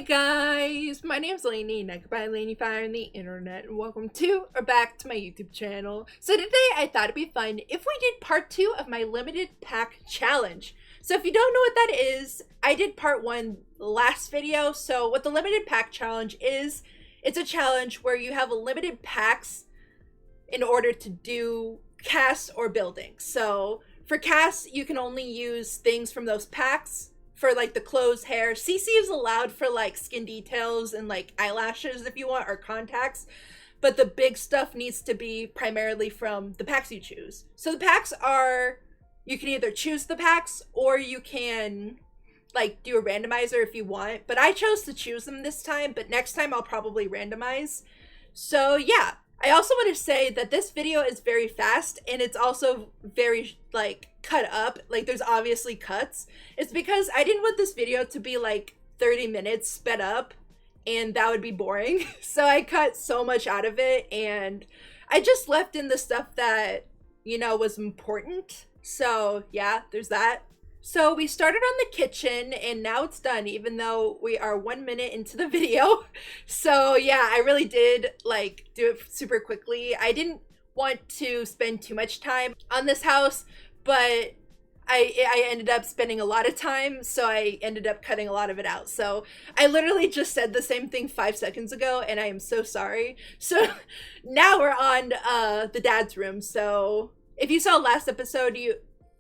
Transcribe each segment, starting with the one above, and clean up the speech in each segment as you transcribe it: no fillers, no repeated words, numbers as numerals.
Guys, my name's Lainey, and I go by Lainey Fire on the internet, and welcome to or back to my YouTube channel. So today I thought it'd be fun if we did part 2 of my limited pack challenge. So if you don't know what that is, I did part 1 last video. So what the limited pack challenge is, it's a challenge where you have limited packs in order to do casts or buildings. So for casts, you can only use things from those packs. For like the clothes, hair, CC is allowed for like skin details and like eyelashes if you want, or contacts, but the big stuff needs to be primarily from the packs you choose. So the packs are, you can either choose the packs or you can like do a randomizer if you want, but I chose to choose them this time, but next time I'll probably randomize. So yeah, I also want to say that this video is very fast, and it's also very like cut up. Like there's obviously cuts. It's because I didn't want this video to be like 30 minutes sped up, and that would be boring. So I cut so much out of it, and I just left in the stuff that, you know, was important. So yeah, there's that. So we started on the kitchen, and now it's done, even though we are 1 minute into the video. So yeah, I really did like do it super quickly. I didn't want to spend too much time on this house, but I ended up spending a lot of time, so I ended up cutting a lot of it out. So I literally just said the same thing 5 seconds ago, and I am so sorry. So now we're on the dad's room. So if you saw last episode,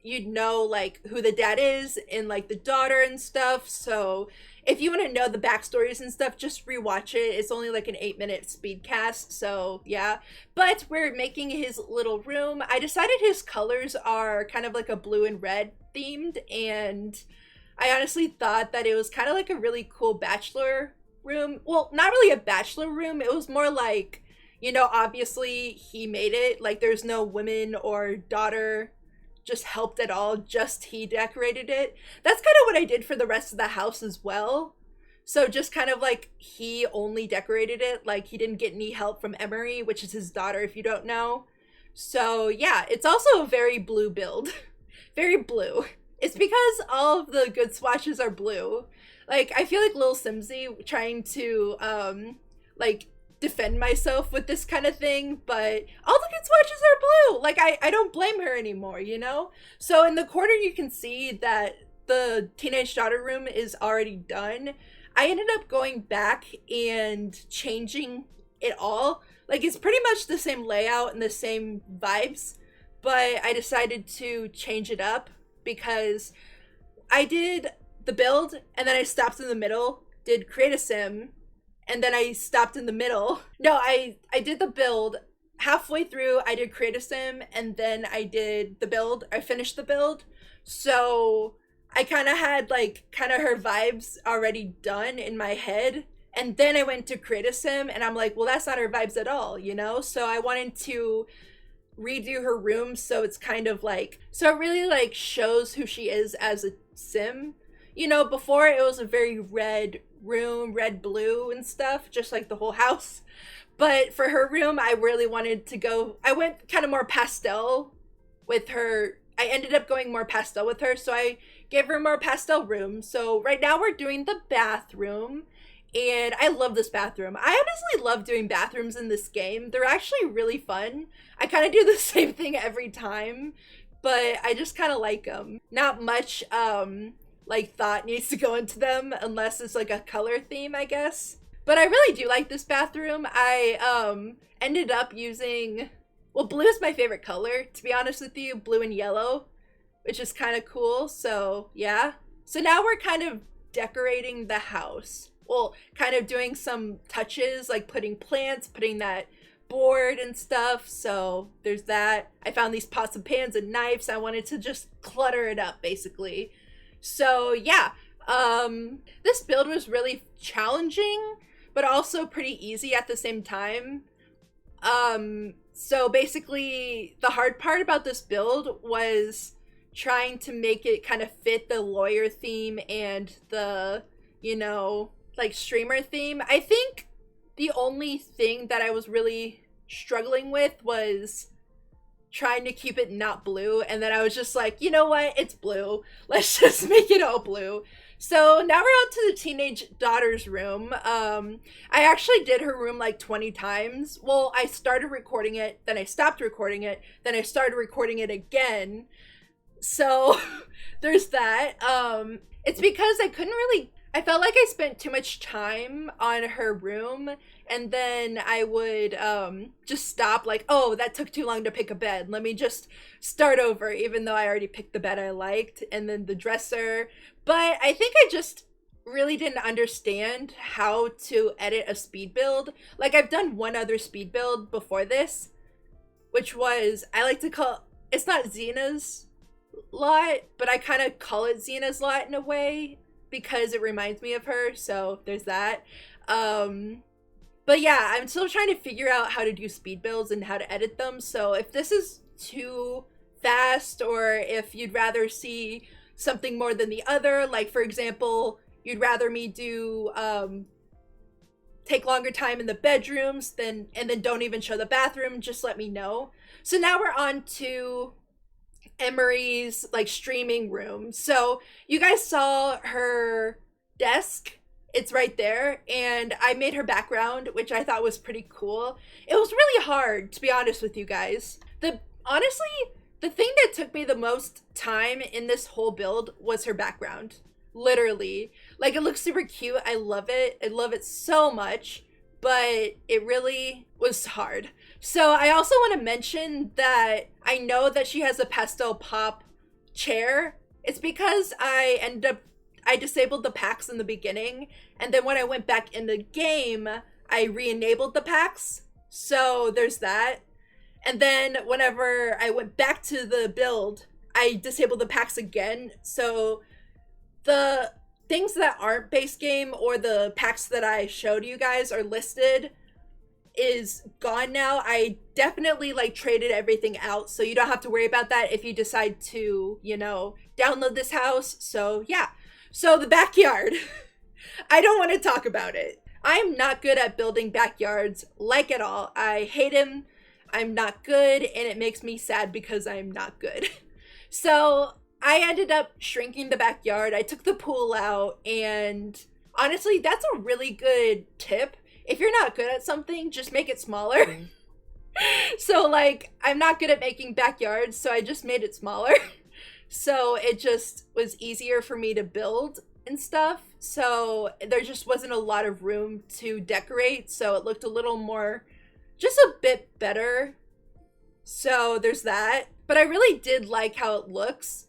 you'd know like who the dad is and like the daughter and stuff. So if you want to know the backstories and stuff, just rewatch it. It's only like an 8-minute speed cast, so yeah. But we're making his little room. I decided his colors are kind of like a blue and red themed, and I honestly thought that it was kind of like a really cool bachelor room. Well, not really a bachelor room. It was more like, you know, obviously he made it. Like there's no women or daughter just helped at all, just he decorated it. That's kind of what I did for the rest of the house as well. So just kind of like he only decorated it, like he didn't get any help from Emery, which is his daughter if you don't know. So yeah, it's also a very blue build. Very blue. It's because all of the good swatches are blue. Like I feel like Lil Simsy trying to like defend myself with this kind of thing, but all the good swatches are blue. Like I don't blame her anymore, you know? So in the corner you can see that the teenage daughter room is already done. I ended up going back and changing it all. Like it's pretty much the same layout and the same vibes, but I decided to change it up because I did the build and then I stopped in the middle, did create a sim, and then I stopped in the middle. No, I did the build. Halfway through, I did create a sim, and then I did the build. I finished the build. So I kind of had like kind of her vibes already done in my head. And then I went to create a sim, and I'm like, well, that's not her vibes at all, you know? So I wanted to redo her room so it's kind of like, so it really like shows who she is as a sim. You know, before it was a very red room, red blue and stuff, just like the whole house. But for her room, I really wanted to go, I went kind of more pastel with her. I ended up going more pastel with her, so I gave her more pastel room. So right now we're doing the bathroom, and I love this bathroom. I honestly love doing bathrooms in this game. They're actually really fun. I kind of do the same thing every time, but I just kind of like them. Not much like thought needs to go into them unless it's like a color theme, I guess. But I really do like this bathroom. I ended up using, well, blue is my favorite color, to be honest with you, blue and yellow, which is kind of cool. So yeah, so now we're kind of decorating the house. Well, kind of doing some touches, like putting plants, putting that board and stuff. So there's that. I found these pots and pans and knives. I wanted to just clutter it up basically. So yeah, this build was really challenging, but also pretty easy at the same time. So basically the hard part about this build was trying to make it kind of fit the lawyer theme and the, you know, like streamer theme. I think the only thing that I was really struggling with was trying to keep it not blue, and then I was just like, you know what, it's blue, let's just make it all blue. So now we're on to the teenage daughter's room. I actually did her room like 20 times. Well, I started recording it, then I stopped recording it, then I started recording it again. So there's that. It's because I felt like I spent too much time on her room, and then I would just stop, like, oh, that took too long to pick a bed. Let me just start over, even though I already picked the bed I liked, and then the dresser. But I think I just really didn't understand how to edit a speed build. Like, I've done one other speed build before this, which was, I like to call, it's not Xena's lot, but I kind of call it Xena's lot in a way, because it reminds me of her, so there's that. But yeah, I'm still trying to figure out how to do speed builds and how to edit them, so if this is too fast, or if you'd rather see something more than the other, like for example, you'd rather me do take longer time in the bedrooms and then don't even show the bathroom, just let me know. So now we're on to Emery's like streaming room. So you guys saw her desk, it's right there, and I made her background, which I thought was pretty cool. It was really hard, to be honest with you guys. Honestly, the thing that took me the most time in this whole build was her background. Literally. Like, it looks super cute. I love it. I love it so much, but it really was hard. So I also want to mention that I know that she has a pastel pop chair. It's because I disabled the packs in the beginning, and then when I went back in the game, I re-enabled the packs. So there's that. And then whenever I went back to the build, I disabled the packs again. So the things that aren't base game, or the packs that I showed you guys are listed, is gone now. I definitely like traded everything out, so you don't have to worry about that if you decide to, you know, download this house. So yeah. So the backyard. I don't want to talk about it. I am not good at building backyards, like at all. I hate him. I'm not good, and it makes me sad because I'm not good. So I ended up shrinking the backyard. I took the pool out, and honestly, that's a really good tip. If you're not good at something, just make it smaller. So like, I'm not good at making backyards, so I just made it smaller. So it just was easier for me to build and stuff. So there just wasn't a lot of room to decorate, so it looked a little more, just a bit better. So there's that. But I really did like how it looks.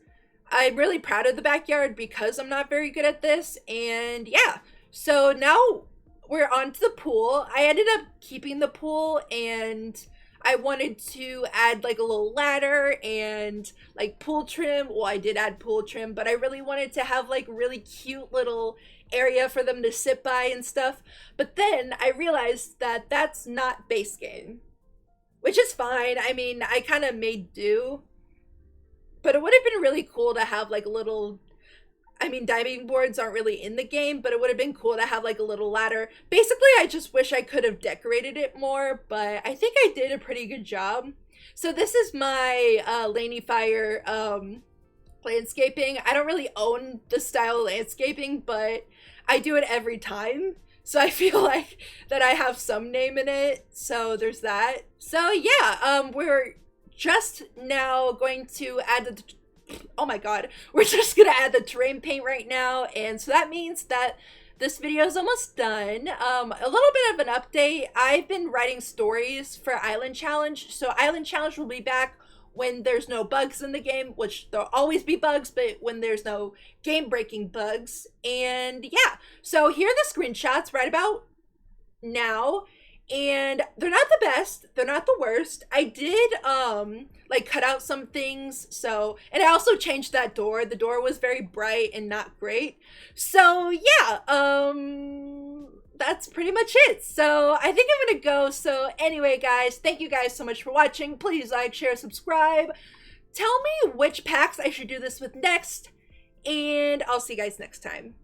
I'm really proud of the backyard because I'm not very good at this. And yeah, so now we're on to the pool. I ended up keeping the pool, and I wanted to add like a little ladder and like pool trim. Well, I did add pool trim, but I really wanted to have like really cute little area for them to sit by and stuff. But then I realized that that's not base game, which is fine. I mean, I kind of made do, but it would have been really cool to have like a little, I mean, diving boards aren't really in the game, but it would have been cool to have like a little ladder. Basically, I just wish I could have decorated it more, but I think I did a pretty good job. So this is my Laney Fire landscaping. I don't really own the style of landscaping, but I do it every time. So I feel like that I have some name in it. So there's that. So yeah, we're just now going to add the, oh my god, we're just gonna add the terrain paint right now. And so that means that this video is almost done. A little bit of an update. I've been writing stories for Island Challenge. So Island Challenge will be back when there's no bugs in the game, which there'll always be bugs, but when there's no game-breaking bugs. And yeah, so here are the screenshots right about now. And they're not the best, they're not the worst. I did like cut out some things, so, and I also changed that door. The door was very bright and not great. So yeah, that's pretty much it. So I think I'm gonna go. So anyway, guys, thank you guys so much for watching. Please like, share, subscribe. Tell me which packs I should do this with next, and I'll see you guys next time.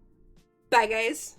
Bye, guys.